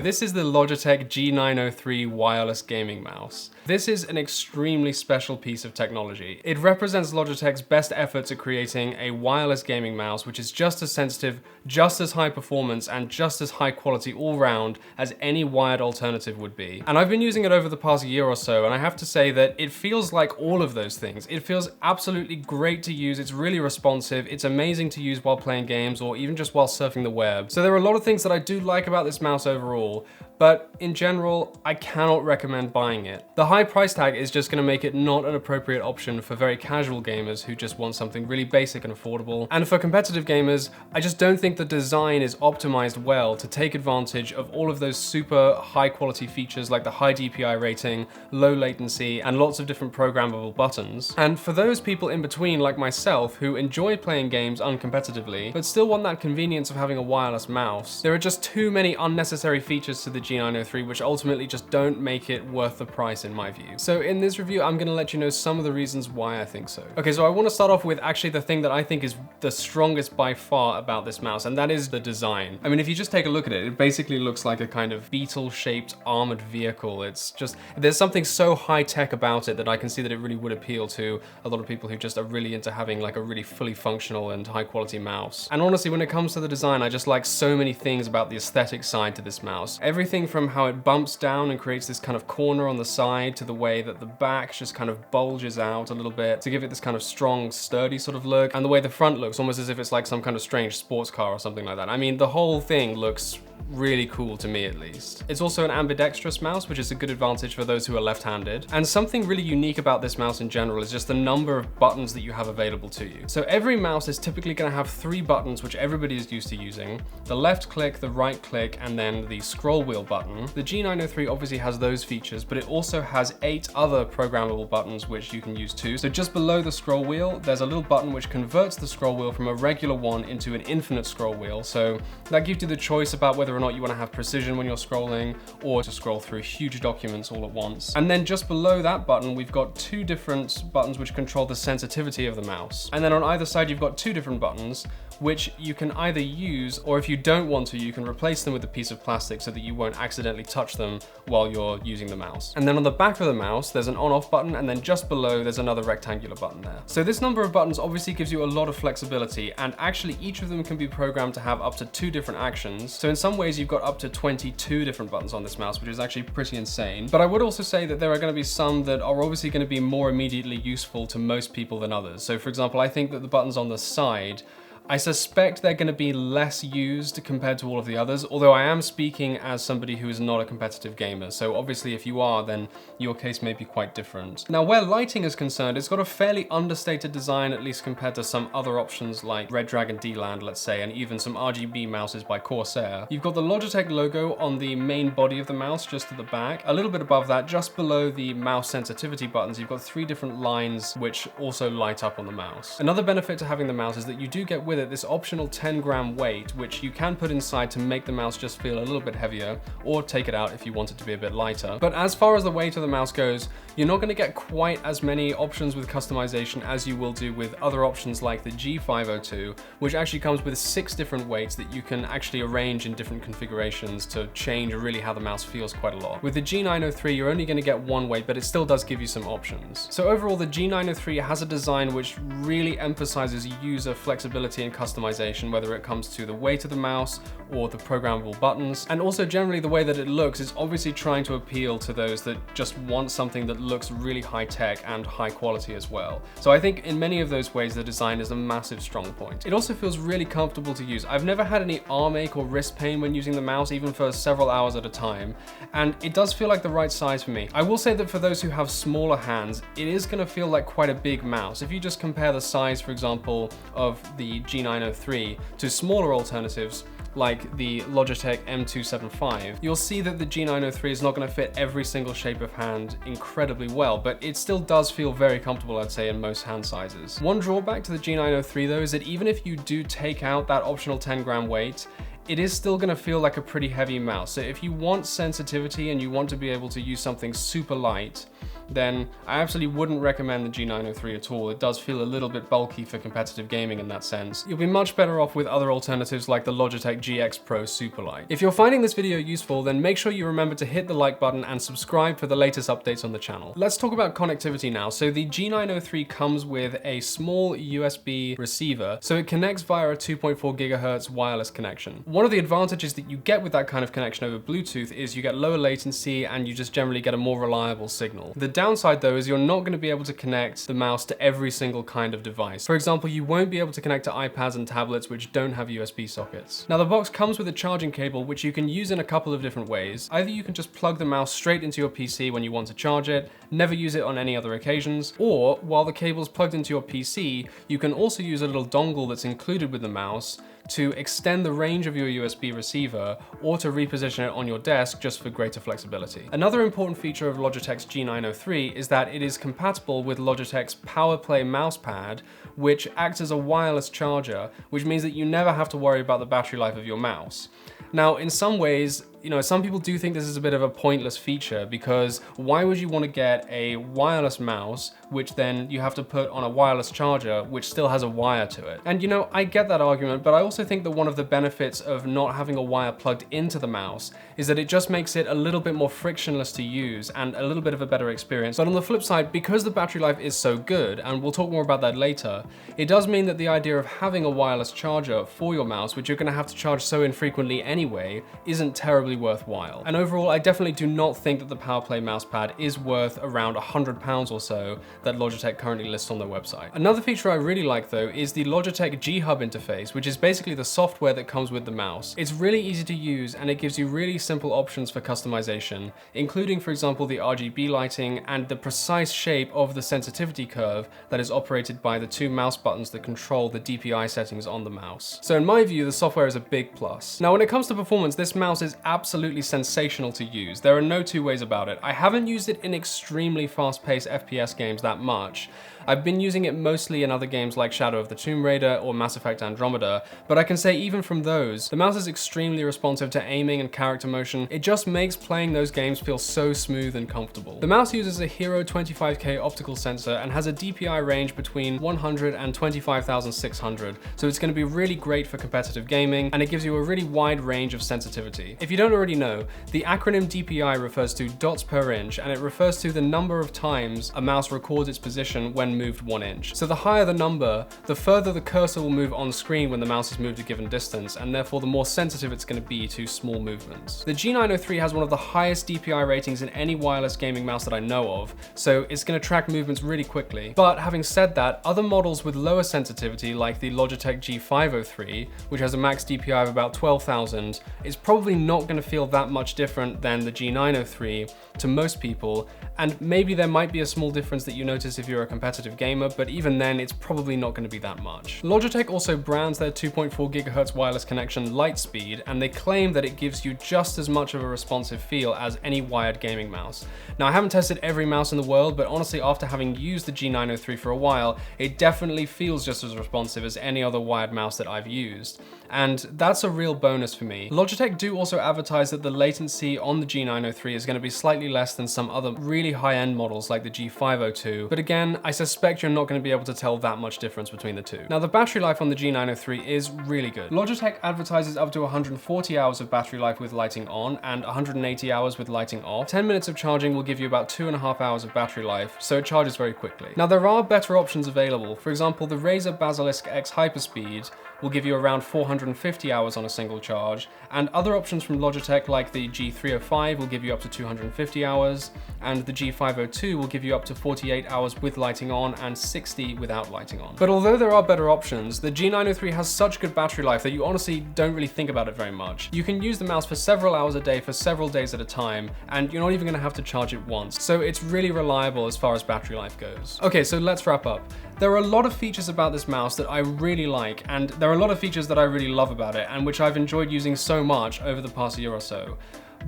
This is the Logitech G903 wireless gaming mouse. This is an extremely special piece of technology. It represents Logitech's best efforts at creating a wireless gaming mouse which is just as sensitive, just as high performance, and just as high quality all round as any wired alternative would be. And I've been using it over the past year or so, and I have to say that it feels like all of those things. It feels absolutely great to use, it's really responsive, it's amazing to use while playing games or even just while surfing the web. So there are a lot of things that I do like about this mouse overall, but in general, I cannot recommend buying it. The high price tag is just gonna make it not an appropriate option for very casual gamers who just want something really basic and affordable. And for competitive gamers, I just don't think the design is optimized well to take advantage of all of those super high quality features like the high DPI rating, low latency, and lots of different programmable buttons. And for those people in between like myself who enjoy playing games uncompetitively, but still want that convenience of having a wireless mouse, there are just too many unnecessary features to the G903 which ultimately just don't make it worth the price in my view. So in this review, I'm gonna let you know some of the reasons why I think so. Okay, so I wanna start off with actually the thing that I think is the strongest by far about this mouse, and that is the design. I mean, if you just take a look at it, it basically looks like a kind of beetle-shaped armored vehicle. It's just, there's something so high-tech about it that I can see that it really would appeal to a lot of people who just are really into having like a really fully functional and high-quality mouse. And honestly, when it comes to the design, I just like so many things about the aesthetic side to this mouse. Everything from how it bumps down and creates this kind of corner on the side to the way that the back just kind of bulges out a little bit to give it this kind of strong, sturdy sort of look, and the way the front looks almost as if it's like some kind of strange sports car or something like that. I mean, the whole thing looks really cool to me at least. It's also an ambidextrous mouse, which is a good advantage for those who are left-handed. And something really unique about this mouse in general is just the number of buttons that you have available to you. So every mouse is typically going to have 3 buttons, which everybody is used to using: the left click, the right click, and then the scroll wheel button. The G903 obviously has those features, but it also has 8 other programmable buttons which you can use too. So just below the scroll wheel, there's a little button which converts the scroll wheel from a regular one into an infinite scroll wheel. So that gives you the choice about whether or not you want to have precision when you're scrolling or to scroll through huge documents all at once. And then just below that button, we've got 2 different buttons which control the sensitivity of the mouse. And then on either side, you've got 2 different buttons which you can either use, or if you don't want to, you can replace them with a piece of plastic so that you won't accidentally touch them while you're using the mouse. And then on the back of the mouse, there's an on-off button, and then just below, there's another rectangular button there. So this number of buttons obviously gives you a lot of flexibility, and actually each of them can be programmed to have up to 2 different actions. So in some ways, you've got up to 22 different buttons on this mouse, which is actually pretty insane. But I would also say that there are going to be some that are obviously going to be more immediately useful to most people than others. So for example, I think that the buttons on the side, I suspect they're going to be less used compared to all of the others, although I am speaking as somebody who is not a competitive gamer, so obviously if you are, then your case may be quite different. Now, where lighting is concerned, it's got a fairly understated design, at least compared to some other options like Red Dragon D-Land, let's say, and even some RGB mouses by Corsair. You've got the Logitech logo on the main body of the mouse, just at the back. A little bit above that, just below the mouse sensitivity buttons, you've got 3 different lines which also light up on the mouse. Another benefit to having the mouse is that you do get with it this optional 10-gram weight, which you can put inside to make the mouse just feel a little bit heavier, or take it out if you want it to be a bit lighter. But as far as the weight of the mouse goes, you're not going to get quite as many options with customization as you will do with other options like the G502, which actually comes with 6 different weights that you can actually arrange in different configurations to change really how the mouse feels quite a lot. With the G903, you're only going to get 1 weight, but it still does give you some options. So overall, the G903 has a design which really emphasizes user flexibility and customization, whether it comes to the weight of the mouse or the programmable buttons. And also generally the way that it looks is obviously trying to appeal to those that just want something that looks really high tech and high quality as well. So I think in many of those ways, the design is a massive strong point. It also feels really comfortable to use. I've never had any arm ache or wrist pain when using the mouse, even for several hours at a time. And it does feel like the right size for me. I will say that for those who have smaller hands, it is going to feel like quite a big mouse. If you just compare the size, for example, of the G903 to smaller alternatives like the Logitech M275, you'll see that the G903 is not going to fit every single shape of hand incredibly well, but it still does feel very comfortable, I'd say, in most hand sizes. One drawback to the G903 though is that even if you do take out that optional 10-gram weight, it is still going to feel like a pretty heavy mouse. So if you want sensitivity and you want to be able to use something super light, then I absolutely wouldn't recommend the G903 at all. It does feel a little bit bulky for competitive gaming in that sense. You'll be much better off with other alternatives like the Logitech GX Pro Superlight. If you're finding this video useful, then make sure you remember to hit the like button and subscribe for the latest updates on the channel. Let's talk about connectivity now. So the G903 comes with a small USB receiver, so it connects via a 2.4 GHz wireless connection. One of the advantages that you get with that kind of connection over Bluetooth is you get lower latency and you just generally get a more reliable signal. The downside though is you're not going to be able to connect the mouse to every single kind of device. For example, you won't be able to connect to iPads and tablets which don't have USB sockets. Now the box comes with a charging cable which you can use in a couple of different ways. Either you can just plug the mouse straight into your PC when you want to charge it, never use it on any other occasions, or while the cable's plugged into your PC, you can also use a little dongle that's included with the mouse to extend the range of your USB receiver or to reposition it on your desk just for greater flexibility. Another important feature of Logitech's G903 is that it is compatible with Logitech's Powerplay mousepad, which acts as a wireless charger, which means that you never have to worry about the battery life of your mouse. Now, in some ways, some people do think this is a bit of a pointless feature because why would you want to get a wireless mouse which then you have to put on a wireless charger which still has a wire to it? And I get that argument, but I also think that one of the benefits of not having a wire plugged into the mouse is that it just makes it a little bit more frictionless to use and a little bit of a better experience. But on the flip side, because the battery life is so good, and we'll talk more about that later, it does mean that the idea of having a wireless charger for your mouse, which you're going to have to charge so infrequently anyway, isn't terribly worthwhile. And overall, I definitely do not think that the Powerplay mousepad is worth around £100 or so that Logitech currently lists on their website. Another feature I really like though is the Logitech G Hub interface, which is basically the software that comes with the mouse. It's really easy to use and it gives you really simple options for customization, including, for example, the RGB lighting and the precise shape of the sensitivity curve that is operated by the two mouse buttons that control the DPI settings on the mouse. So in my view, the software is a big plus. Now, when it comes to performance, this mouse is absolutely sensational to use. There are no two ways about it. I haven't used it in extremely fast-paced FPS games that much. I've been using it mostly in other games like Shadow of the Tomb Raider or Mass Effect Andromeda, but I can say even from those, the mouse is extremely responsive to aiming and character motion. It just makes playing those games feel so smooth and comfortable. The mouse uses a Hero 25K optical sensor and has a DPI range between 100 and 25,600, so it's going to be really great for competitive gaming, and it gives you a really wide range of sensitivity. If you don't already know, the acronym DPI refers to dots per inch, and it refers to the number of times a mouse records its position when moved 1 inch. So the higher the number, the further the cursor will move on screen when the mouse is moved a given distance, and therefore the more sensitive it's going to be to small movements. The G903 has one of the highest DPI ratings in any wireless gaming mouse that I know of, so it's going to track movements really quickly. But having said that, other models with lower sensitivity like the Logitech G503, which has a max DPI of about 12,000, is probably not going to feel that much different than the G903 to most people, and maybe there might be a small difference that you notice if you're a competitive gamer, but even then it's probably not going to be that much. Logitech also brands their 2.4 GHz wireless connection Lightspeed, and they claim that it gives you just as much of a responsive feel as any wired gaming mouse. Now, I haven't tested every mouse in the world, but honestly, after having used the G903 for a while, it definitely feels just as responsive as any other wired mouse that I've used. And that's a real bonus for me. Logitech do also advertise that the latency on the G903 is going to be slightly less than some other really high-end models like the G502, but again, I suspect you're not going to be able to tell that much difference between the two. Now, the battery life on the G903 is really good. Logitech advertises up to 140 hours of battery life with lighting on and 180 hours with lighting off. 10 minutes of charging will give you about 2.5 hours of battery life, so it charges very quickly. Now, there are better options available. For example, the Razer Basilisk X Hyperspeed will give you around 450 hours on a single charge, and other options from Logitech like the G305 will give you up to 250 hours, and the G502 will give you up to 48 hours with lighting on and 60 without lighting on. But although there are better options, the G903 has such good battery life that you honestly don't really think about it very much. You can use the mouse for several hours a day for several days at a time, and you're not even going to have to charge it once. So it's really reliable as far as battery life goes. Okay, so let's wrap up. There are a lot of features about this mouse that I really like, and there are a lot of features that I really love about it, and which I've enjoyed using so much over the past year or so.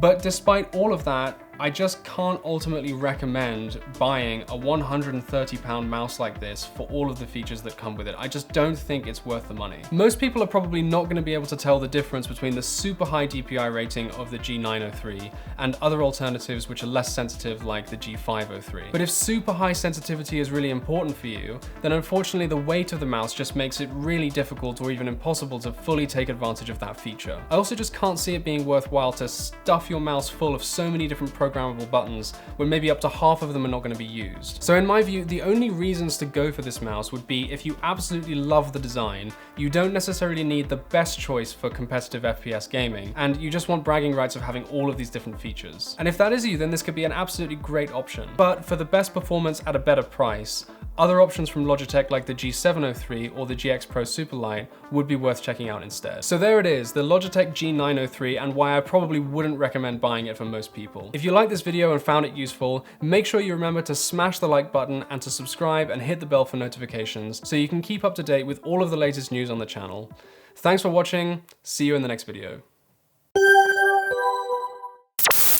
But despite all of that, I just can't ultimately recommend buying a £130 mouse like this for all of the features that come with it. I just don't think it's worth the money. Most people are probably not going to be able to tell the difference between the super high DPI rating of the G903 and other alternatives which are less sensitive like the G503. But if super high sensitivity is really important for you, then unfortunately the weight of the mouse just makes it really difficult or even impossible to fully take advantage of that feature. I also just can't see it being worthwhile to stuff your mouse full of so many different programmable buttons when maybe up to half of them are not going to be used. So in my view, the only reasons to go for this mouse would be if you absolutely love the design, you don't necessarily need the best choice for competitive FPS gaming, and you just want bragging rights of having all of these different features. And if that is you, then this could be an absolutely great option. But for the best performance at a better price, other options from Logitech like the G703 or the GX Pro Superlight would be worth checking out instead. So there it is, the Logitech G903 and why I probably wouldn't recommend buying it for most people. If you liked this video and found it useful, make sure you remember to smash the like button and to subscribe and hit the bell for notifications so you can keep up to date with all of the latest news on the channel. Thanks for watching, see you in the next video.